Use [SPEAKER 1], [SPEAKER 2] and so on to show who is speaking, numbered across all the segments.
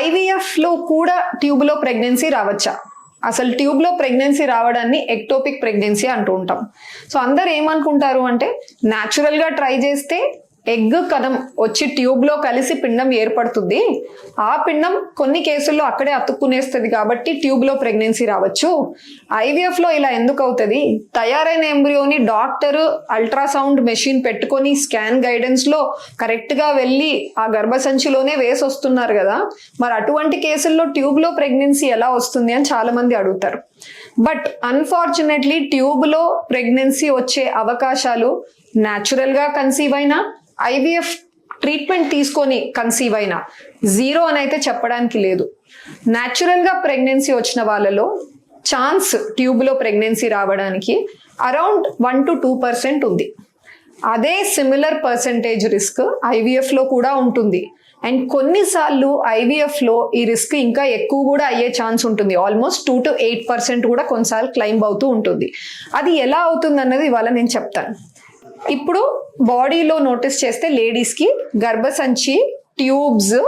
[SPEAKER 1] ఐవీఎఫ్లో కూడా ట్యూబ్లో ప్రెగ్నెన్సీ రావచ్చా? అసలు ట్యూబ్లో ప్రెగ్నెన్సీ రావడాన్ని ఎక్టోపిక్ ప్రెగ్నెన్సీ అంటూ ఉంటాం. సో అందరు ఏమనుకుంటారు అంటే న్యాచురల్గా ట్రై చేస్తే ఎగ్ కణం వచ్చి ట్యూబ్లో కలిసి పిండం ఏర్పడుతుంది, ఆ పిండం కొన్ని కేసుల్లో అక్కడే అతుక్కునేస్తుంది కాబట్టి ట్యూబ్లో ప్రెగ్నెన్సీ రావచ్చు. ఐవీఎఫ్లో ఇలా ఎందుకు అవుతుంది? తయారైన ఎంబ్రియోని డాక్టర్ అల్ట్రాసౌండ్ మెషిన్ పెట్టుకొని స్కాన్ గైడెన్స్లో కరెక్ట్గా వెళ్ళి ఆ గర్భసంచిలోనే వేసి వస్తున్నారు కదా, మరి అటువంటి కేసుల్లో ట్యూబ్లో ప్రెగ్నెన్సీ ఎలా వస్తుంది అని చాలా మంది అడుగుతారు. బట్ అన్ఫార్చునేట్లీ ట్యూబ్లో ప్రెగ్నెన్సీ వచ్చే అవకాశాలు న్యాచురల్గా కన్సీవ్ అయినా ఐవీఎఫ్ ట్రీట్మెంట్ తీసుకొని కన్సీవ్ అయినా జీరో అని అయితే చెప్పడానికి లేదు. న్యాచురల్గా ప్రెగ్నెన్సీ వచ్చిన వాళ్ళలో ఛాన్స్ ట్యూబ్లో ప్రెగ్నెన్సీ రావడానికి అరౌండ్ 1 to 2% ఉంది. అదే సిమిలర్ పర్సంటేజ్ రిస్క్ ఐవీఎఫ్లో కూడా ఉంటుంది. అండ్ కొన్నిసార్లు ఐవీఎఫ్లో ఈ రిస్క్ ఇంకా ఎక్కువ కూడా అయ్యే ఛాన్స్ ఉంటుంది. ఆల్మోస్ట్ 2 to 8% కూడా కొన్నిసార్లు క్లైంబ్ అవుతూ ఉంటుంది. అది ఎలా అవుతుంది అన్నది ఇవాళ నేను చెప్తాను. ఇప్పుడు బాడీలో నోటీస్ చేస్తే లేడీస్కి గర్భసంచి, ట్యూబ్స్,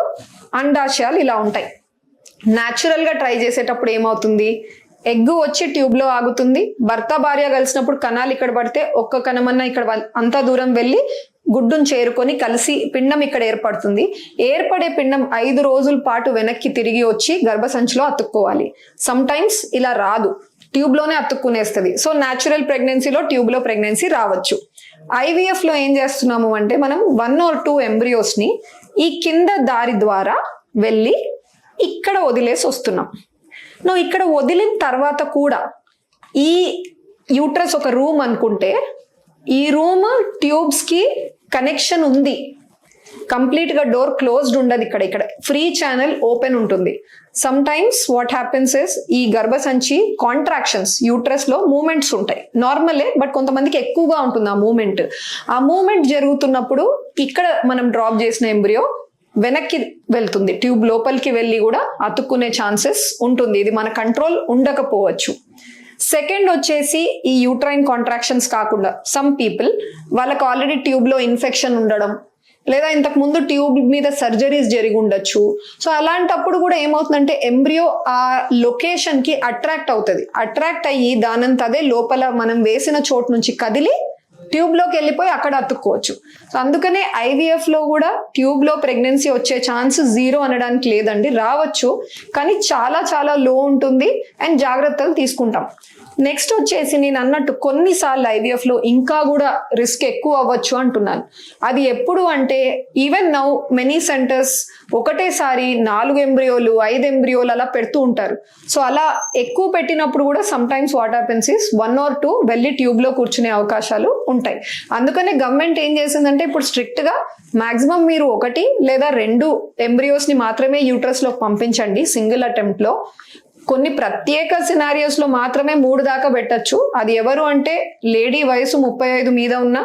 [SPEAKER 1] అండాశయాలు ఇలా ఉంటాయి. న్యాచురల్గా ట్రై చేసేటప్పుడు ఏమవుతుంది? ఎగ్ వచ్చి ట్యూబ్లో ఆగుతుంది. భర్త భార్య కలిసినప్పుడు కణాలు ఇక్కడ పడితే ఒక్క కణమన్నా ఇక్కడ అంత దూరం వెళ్ళి గుడ్డును చేరుకొని కలిసి పిండం ఇక్కడ ఏర్పడుతుంది. ఏర్పడే పిండం 5 రోజుల పాటు వెనక్కి తిరిగి వచ్చి గర్భసంచిలో అతుక్కోవాలి. సమ్ టైమ్స్ ఇలా రాదు, ట్యూబ్లోనే అతుక్కునేస్తుంది. సో న్యాచురల్ ప్రెగ్నెన్సీలో ట్యూబ్లో ప్రెగ్నెన్సీ రావచ్చు. ఐవీఎఫ్లో ఏం చేస్తున్నాము అంటే మనం 1 or 2 ఎంబ్రియోస్ని ఈ కింద దారి ద్వారా వెళ్ళి ఇక్కడ వదిలేసి వస్తున్నాం. నువ్వు ఇక్కడ వదిలిన తర్వాత కూడా ఈ యూట్రస్ ఒక రూమ్ అనుకుంటే ఈ రూమ్ ట్యూబ్స్కి కనెక్షన్ ఉంది, కంప్లీట్గా డోర్ క్లోజ్డ్ ఉండదు. ఇక్కడ ఫ్రీ ఛానల్ ఓపెన్ ఉంటుంది. Some times what happens is ఈ గర్భసంచి కాంట్రాక్షన్స్, యూట్రస్ లో మూమెంట్స్ ఉంటాయి, నార్మలే, బట్ కొంతమందికి ఎక్కువగా ఉంటుంది ఆ మూమెంట్ జరుగుతున్నప్పుడు ఇక్కడ మనం డ్రాప్ చేసిన ఎంబ్రియో వెనక్కి వెళ్తుంది, ట్యూబ్ లోపలికి వెళ్ళి కూడా అతుక్కునే ఛాన్సెస్ ఉంటుంది. ఇది మన కంట్రోల్ ఉండకపోవచ్చు. సెకండ్ వచ్చేసి ఈ యూట్రైన్ కాంట్రాక్షన్స్ కాకుండా సమ్ పీపుల్ వాళ్ళకి ఆల్రెడీ ట్యూబ్లో ఇన్ఫెక్షన్ ఉండడం, లేదా ఇంతకు ముందు ట్యూబ్ మీద సర్జరీస్ జరిగి ఉండొచ్చు. సో అలాంటప్పుడు కూడా ఏమవుతుందంటే ఎంబ్రియో ఆ లొకేషన్ కి అట్రాక్ట్ అవుతుంది. అట్రాక్ట్ అయ్యి దానంత అదే లోపల మనం వేసిన చోటు నుంచి కదిలి ట్యూబ్లోకి వెళ్ళిపోయి అక్కడ అతుక్కోవచ్చు. సో అందుకనే ఐవీఎఫ్లో కూడా ట్యూబ్లో ప్రెగ్నెన్సీ వచ్చే ఛాన్స్ జీరో అనడానికి లేదండి, రావచ్చు, కానీ చాలా చాలా లో ఉంటుంది అండ్ జాగ్రత్తలు తీసుకుంటాం. నెక్స్ట్ వచ్చేసి నేను అన్నట్టు కొన్నిసార్లు ఐవీఎఫ్లో ఇంకా కూడా రిస్క్ ఎక్కువ అవ్వచ్చు అంటున్నాను. అది ఎప్పుడు అంటే ఈవెన్ నౌ మెనీ సెంటర్స్ ఒకటేసారి 4 ఎంబ్రియోలు 5 ఎంబ్రియోలు అలా పెడుతూ ఉంటారు. సో అలా ఎక్కువ పెట్టినప్పుడు కూడా some times what happens is 1 or 2 వెళ్ళి ట్యూబ్లో కూర్చునే అవకాశాలు ఉంటాయి. అందుకనే గవర్నమెంట్ ఏం చేసిందంటే ఇప్పుడు స్ట్రిక్ట్గా మాక్సిమం మీరు 1 లేదా 2 ఎంబ్రియోస్ని మాత్రమే యూట్రస్లో పంపించండి సింగిల్ అటెంప్ట్లో. కొన్ని ప్రత్యేక సినారియోస్లో మాత్రమే 3 దాకా పెట్టచ్చు. అది ఎవరు అంటే లేడీ వయసు 35 మీద ఉన్న,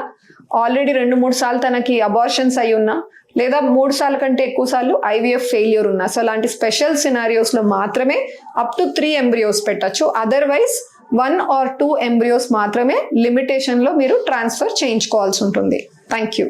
[SPEAKER 1] ఆల్రెడీ 2-3 సార్లు తనకి అబార్షన్స్ అయి ఉన్నా, లేదా 3 సార్లు కంటే ఎక్కువ సార్లు ఐవీఎఫ్ ఫెయిల్యూర్ ఉన్నా. సో అలాంటి స్పెషల్ సినారియోస్లో మాత్రమే అప్ టు 3 ఎంబ్రియోస్ పెట్టచ్చు. అదర్వైజ్ 1 or 2 ఎంబ్రియోస్ మాత్రమే లిమిటేషన్లో మీరు ట్రాన్స్ఫర్ చేయించుకోవాల్సి ఉంటుంది. Thank you.